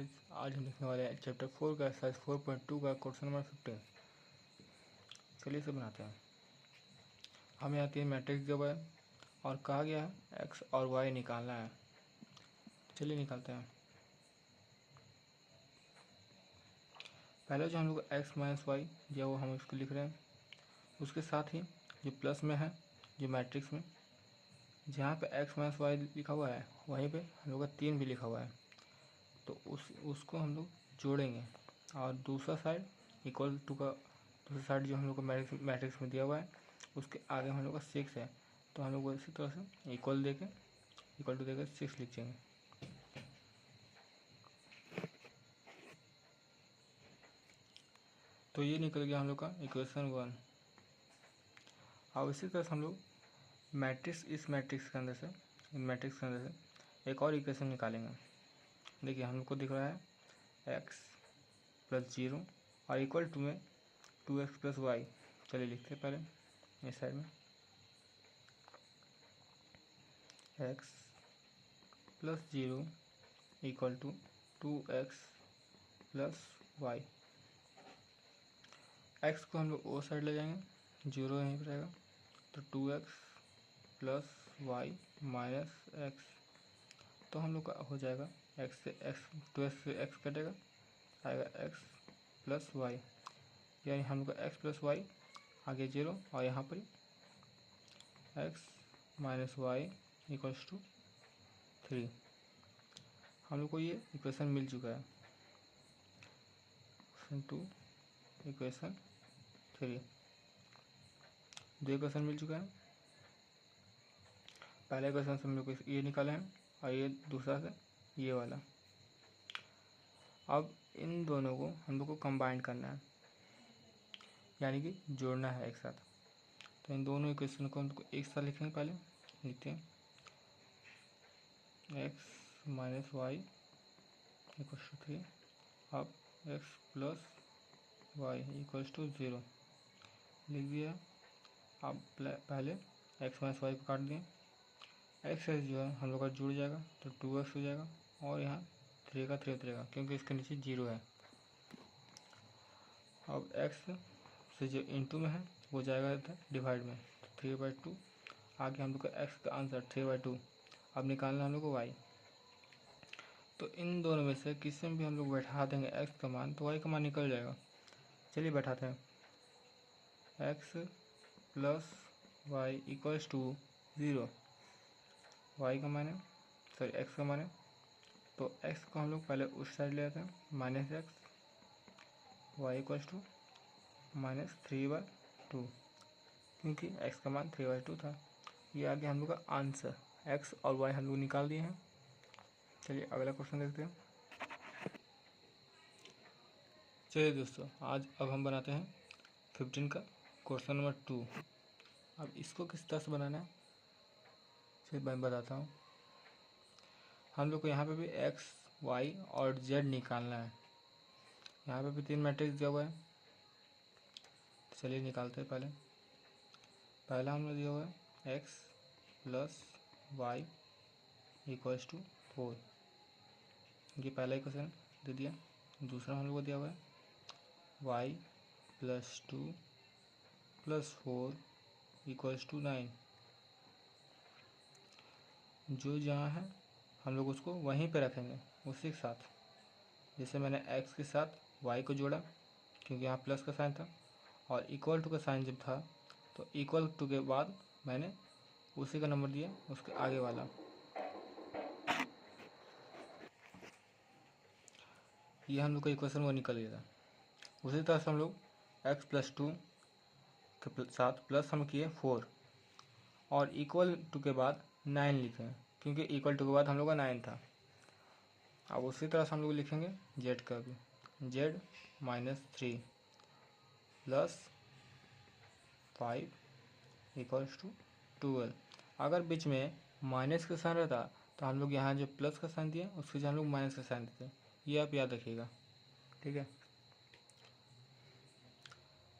Guys, आज हम देखने वाले हैं चैप्टर 4 का एक्सरसाइज 4.2 का क्वेश्चन नंबर 15। चलिए इसे बनाते हैं। हमें यहाँ 3 मैट्रिक्स दिया हुआ है और कहा गया है एक्स और वाई निकालना है। चलिए निकालते हैं। पहले जो हम लोग एक्स माइनस वाई दिया वो हम इसको लिख रहे हैं। उसके साथ ही जो प्लस में है, जो मैट्रिक्स में जहाँ पे एक्स माइनस वाई लिखा हुआ है वहीं पे हम लोग का 3 भी लिखा हुआ है, तो उसको हम लोग जोड़ेंगे। और दूसरा साइड इक्वल टू का दूसरा साइड जो हम लोग को मैट्रिक्स में दिया हुआ है उसके आगे हम लोग का 6 है, तो हम लोग इसी तरह से इक्वल टू देकर 6 लिख देंगे। तो ये निकल गया हम लोग का इक्वेशन 1। अब इसी तरह से हम लोग इस मैट्रिक्स के अंदर से एक और इक्वेशन निकालेंगे। देखिए हम लोग को दिख रहा है एक्स प्लस 0 और इक्वल टू में 2x प्लस वाई। चलिए लिखते हैं पहले इस साइड में x plus 0 equal to 2x plus y. x को हम लोग वो साइड ले जाएंगे, 0 यहीं पर रहेगा, तो 2x plus Y minus x. तो हम लोग का हो जाएगा x से x, 2x से x कटेगा, आएगा x प्लस वाई, यानी हम लोग का x प्लस वाई आगे 0 और यहाँ पर x minus y equals to 3। हम लोग को ये इक्वेशन मिल चुका है, इक्वेशन 3। 2 इक्वेशन मिल चुका है। पहले इक्वेशन से हम लोग ये निकाले हैं और ये दूसरा से ये वाला। अब इन दोनों को हम लोग को कंबाइन करना है, यानी कि जोड़ना है एक साथ। तो इन दोनों इक्वेशन को हम लोग एक साथ लिखेंगे। पहले लिखते हैं x minus y equals to 3। अब x plus y equals to 0 लिख दिया। अब पहले x माइनस वाई को काट दिए, x जो है हम लोग का जुड़ जाएगा तो 2x हो जाएगा और यहाँ 3 का 3 उतरेगा क्योंकि इसके नीचे 0 है। अब x से जो इंटू में है वो जाएगा डिवाइड में, तो 3/2। आगे हम लोग का x का आंसर 3/2। अब निकालना हम लोग को y। तो इन दोनों में से किसी में भी हम लोग बैठा देंगे x का मान, तो y का मान निकल जाएगा। चलिए बैठाते हैं। x plus y equals to 0, y का मान है, सॉरी x का मान है, तो x को हम लोग पहले उस साइड ले आते हैं, minus x, y equals to -3/2, क्योंकि x का मान 3/2 था। ये आगे हम लोग का आंसर x और y हम लोग निकाल दिए हैं। चलिए अगला क्वेश्चन देखते हैं। चलिए दोस्तों, अब हम बनाते हैं 15 का क्वेश्चन नंबर 2। अब इसको किस तरह से बनाना है फिर मैं बताता हूँ। हम लोग को यहाँ पे भी x, y और z निकालना है। यहाँ पे भी 3 मैट्रिक्स दिया हुआ है, चलिए निकालते हैं। पहला हमने दिया हुआ है x plus y equals to 4, ये पहला इक्वेशन दे दिया। दूसरा हम लोग को दिया हुआ है y plus 2 plus 4 equals to 9। जो जहाँ है हम लोग उसको वहीं पे रखेंगे उसी के साथ। जैसे मैंने x के साथ y को जोड़ा क्योंकि यहाँ प्लस का साइन था, और इक्वल टू का साइन जब था तो इक्वल टू के बाद मैंने उसी का नंबर दिया उसके आगे वाला। ये हम लोग का इक्वेशन वो निकल गया था। उसी तरह से हम लोग x प्लस 2 के साथ प्लस हम किए 4 और इक्वल टू के बाद 9 लिखे क्योंकि इक्वल टू के बाद हम लोग का 9 था। अब उसी तरह से हम लोग लिखेंगे z का भी, z -3 प्लस 5 इक्वल्स टू 12। अगर बीच में माइनस का साइन रहता तो हम लोग यहाँ जो प्लस का साइन दिए उसके जो हम लोग माइनस का साइन देते, ये आप याद रखिएगा, ठीक है।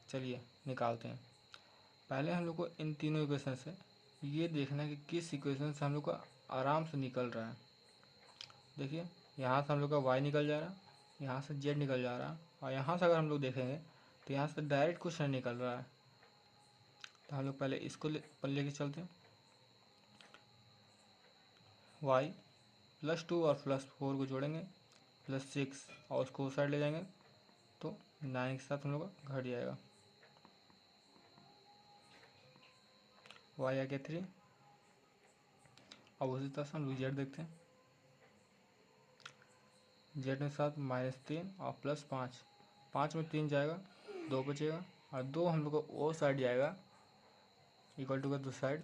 चलिए निकालते हैं। पहले हम लोग को इन तीनों इक्वेशन से ये देखना है कि किस इक्वेशन से हम लोग का आराम से निकल रहा है। देखिए यहाँ से हम लोग का y निकल जा रहा, यहाँ से z निकल जा रहा, और यहाँ से अगर हम लोग देखेंगे तो यहाँ से डायरेक्ट कुछ नहीं निकल रहा है। तो हम लोग पहले इसको लेके चलते हैं, y +2 और +4 को जोड़ेंगे, +6 और उसको उस साइड ले जाएंगे तो 9 के साथ हम लोग का घट जाएगा। y आ गया 3। अब उसी तरह से हम लोग z देखते हैं, z में साथ -3 और +5, 5 में 3 जाएगा, 2 बचेगा, और 2 हम लोग को वो साइड जाएगा, इक्वल टू का दूसरी साइड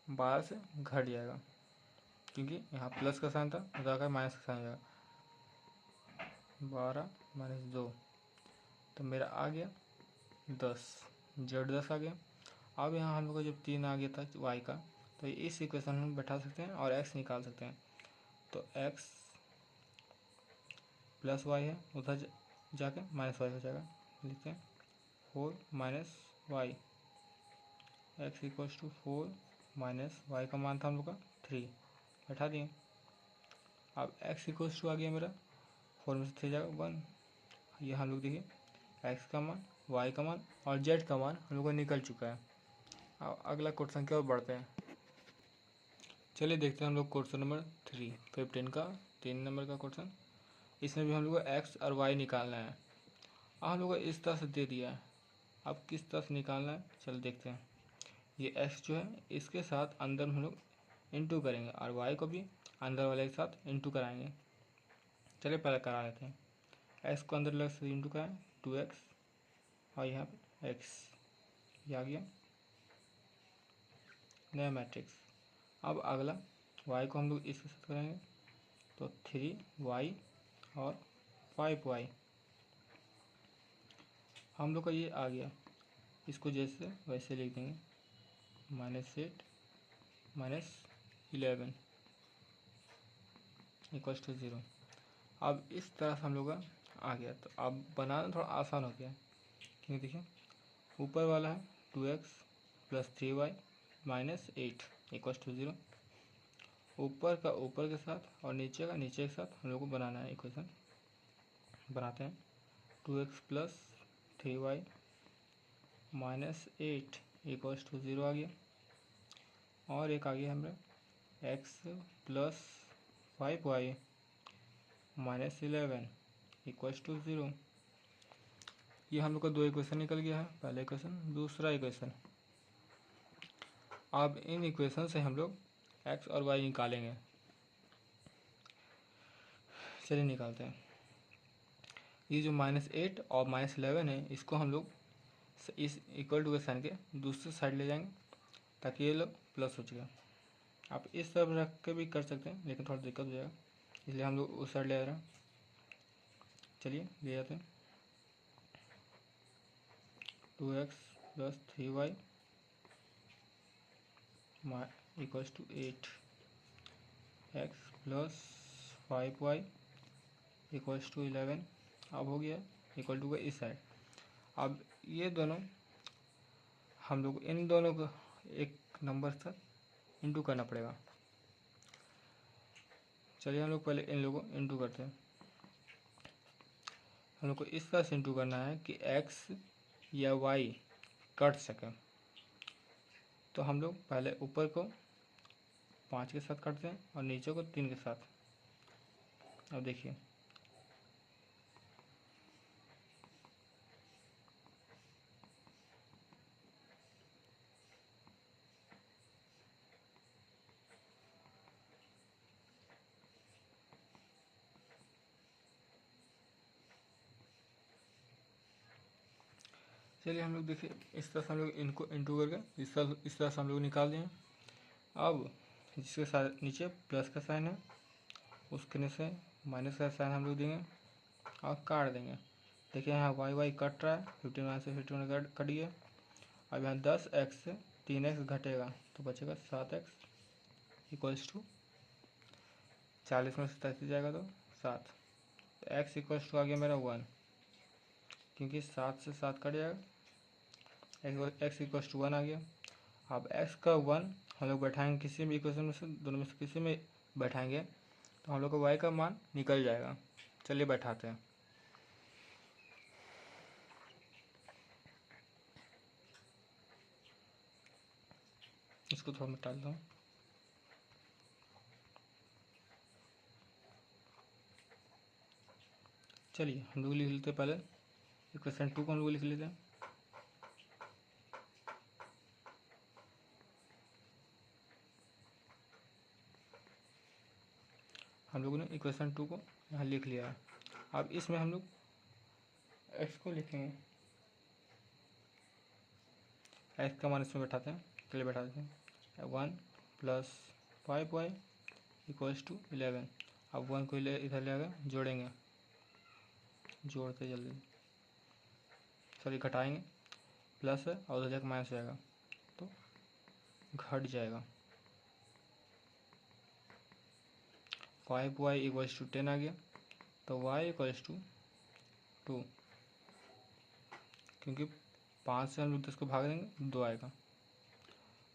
12 से घट जाएगा, क्योंकि यहाँ प्लस का साइन था, उधर का माइनस का साइन जाएगा, 12 - 2, तो मेरा आ गया 10, z10 आ गया। अब यहाँ हम लोग का जब 3 आ गया था y का, तो इस इक्वेशन में बैठा सकते हैं और x निकाल सकते हैं। तो x + y है, उधर जाके -y हो जाएगा, लिखते हैं 4 - y, x = 4 - y का मान था हम लोग का 3, बैठा दिए। अब x = आ गया मेरा 4 में से 3 जाएगा 1, ये हम लोग देखिए x का मान, y का मान और z का मान हम लोग का निकल चुका है। अब अगला क्वेश्चन की ओर बढ़ते हैं। चलिए देखते हैं हम लोग क्वेश्चन नंबर 3, 15 का 3 नंबर का क्वेश्चन। इसमें भी हम लोग को x और y निकालना है। अब हम लोग को इस तरह से दे दिया है, अब किस तरह से निकालना है चलो देखते हैं। ये x जो है इसके साथ अंदर में हम लोग इंटू करेंगे और y को भी अंदर वाले के साथ इंटू कराएंगे। चलिए पहले करा लेते हैं। x को अंदर वाले से इंटू कराएं 2x और यहाँ पे x, ये आ गया नया मैट्रिक्स। अब अगला y को हम लोग इसके साथ करेंगे तो 3y और 5y, हम लोग का ये आ गया। इसको जैसे वैसे लिख देंगे, -8 - 11 = 0। अब इस तरह से हम लोग का आ गया, तो अब बनाना थोड़ा आसान हो गया, क्योंकि देखिए ऊपर वाला है 2x + 3y - 8 = 0। ऊपर का ऊपर के साथ और नीचे का नीचे के साथ हम लोग को बनाना है इक्वेशन। बनाते हैं 2x + 3y - 8 = 0 आ गया, और एक आ गया हमारा x + 5y - 11 = 0। ये हम लोग का 2 इक्वेशन निकल गया है, पहला इक्वेशन, दूसरा इक्वेशन। अब इन इक्वेशन से हम लोग x और y निकालेंगे। चलिए निकालते हैं। ये जो -8 और -11 है, इसको हम लोग इस इक्वल टू के साइन के दूसरे साइड ले जाएंगे ताकि ये लोग प्लस हो जाएगा। आप इस तरफ रख के भी कर सकते हैं, लेकिन थोड़ा दिक्कत हो जाएगा, इसलिए हम लोग उस साइड ले आ रहे हैं। चलिए ले जाते हैं 2x + 3y = 8, x + 5y = 11। अब हो गया इक्वल टू का इस साइड। अब ये दोनों हम लोग इन दोनों को एक नंबर से इंटू करना पड़ेगा। चलिए हम लोग पहले इन लोगों को इंटू करते हैं। हम लोग को इस तरह से इंटू करना है कि x या y कट सके। तो हम लोग पहले ऊपर को 5 के साथ काटते हैं और नीचे को 3 के साथ। अब देखिए चलिए हम लोग देखिए इस तरह से हम लोग इनको इंटू करके इस तरह से हम लोग निकाल दिए। अब जिसके साथ नीचे प्लस का साइन है उसके नीचे माइनस का साइन हम लोग देंगे और काट देंगे। देखिए यहाँ y कट रहा है, 15 से 15 कट गया। अब यहाँ 10x से 3x घटेगा तो बचेगा 7x = 40 में से 37 जाएगा तो 7। तो x = आ गया मेरा 1, क्योंकि 7 से 7 कट जाएगा, x = 1 आ गया। अब x का 1 हम लोग बैठाएंगे किसी भी इक्वेशन में से, दोनों में से किसी में बैठाएंगे तो हम लोग का y का मान निकल जाएगा। चलिए बैठाते हैं। इसको थोड़ा मिटा देता हूँ। चलिए हम लोग लिख लेते हैं पहले इक्वेशन 2 को हम लोग लिख लेते हैं। हम लोगों ने इक्वेशन 2 को यहाँ लिख लिया है। अब इसमें हम लोग x को लिखेंगे, x का मान इसमें बैठाते हैं। चलिए बैठा देते हैं। 1 + 5y = 11। अब 1 को इधर ले आकर जोड़ेंगे, जोड़ते जल्दी, सॉरी घटाएंगे, प्लस है और उधर जाकर माइनस हो जाएगा तो घट जाएगा। 5y = 10 आ गया, तो y = 2, क्योंकि 5 से हम लोग 10 को भाग देंगे 2 आएगा।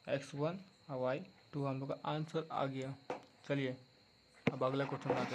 x1 और y2 हम लोग का आंसर आ गया। चलिए अब अगला क्वेश्चन बनाते हैं।